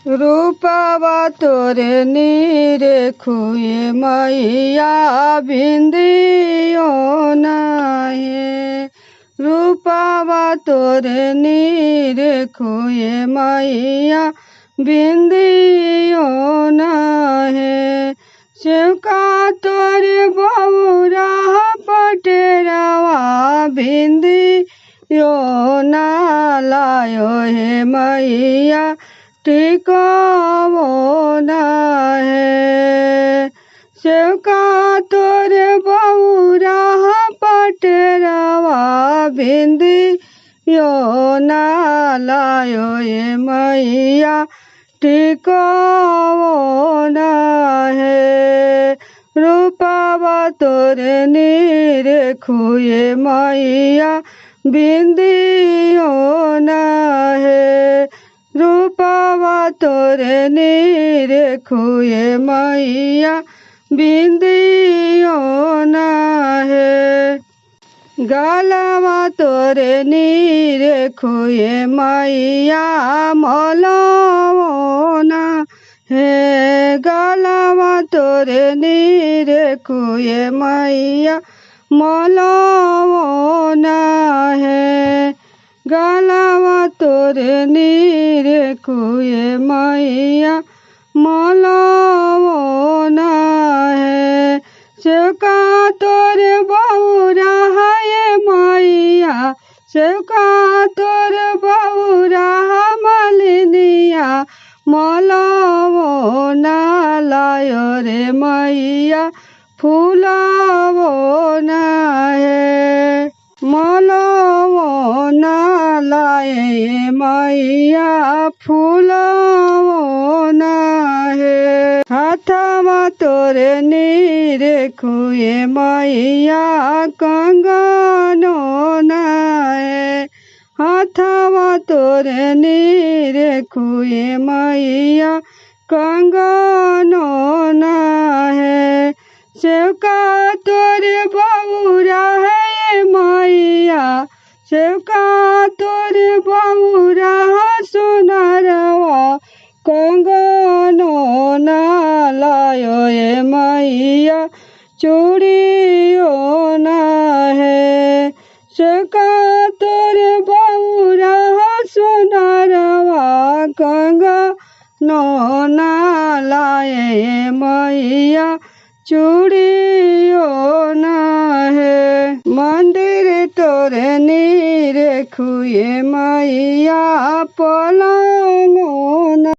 रूपवा तोरे नीरे खुए मैया बिंदियो नाहे। रूपवा तोरे नीरे खुए मैया बिंदियो नाहे। सेवका तोरे बौरा पटेरवा बिंदियो ना लायो हे मैया टिकावो नाहे। सेवका तोरे बौरा पटेरवा बिंदियो ना लायो हे मैया टिकावो नाहे। रूपवा तोरे नीरे खुए मैया बिंदियो नाहे। रूपवा तोरे नीरे खुए मैया बिंदियो नाहे। गलवा तोरे नीरे खुए मैया मलवो नाहे। गलवा तोरे नीरे खुए मैया मलवो नाहे। गलवा तोरे नीरे खुए मैया मलवो नाहे। सेवका तोरे बौरा है मैया। सेवका तोरे बौरा मलिनिया मलवो ना लायो रे मैया फुलावो नाहे। मलवो ना लाए मैया फुलावो नाहे। हाथवा तोरे नीरे खुए मैया कंगनो नाहे। हाथवा तोरे नीरे खुए मैया कंगनो नाहे। सेवका तोरे बौरा है मैया। सेवका तोरे बौरा सोनारवा कंगनो ना लायो ए मैया चूड़ियो नाहे। सेवका तोरे बौरा सोनारवा कंगनो ना लाए मैया चूड़ियो नाहे। मंदिर तोरे नीरे खुए मैया पलंगो ना।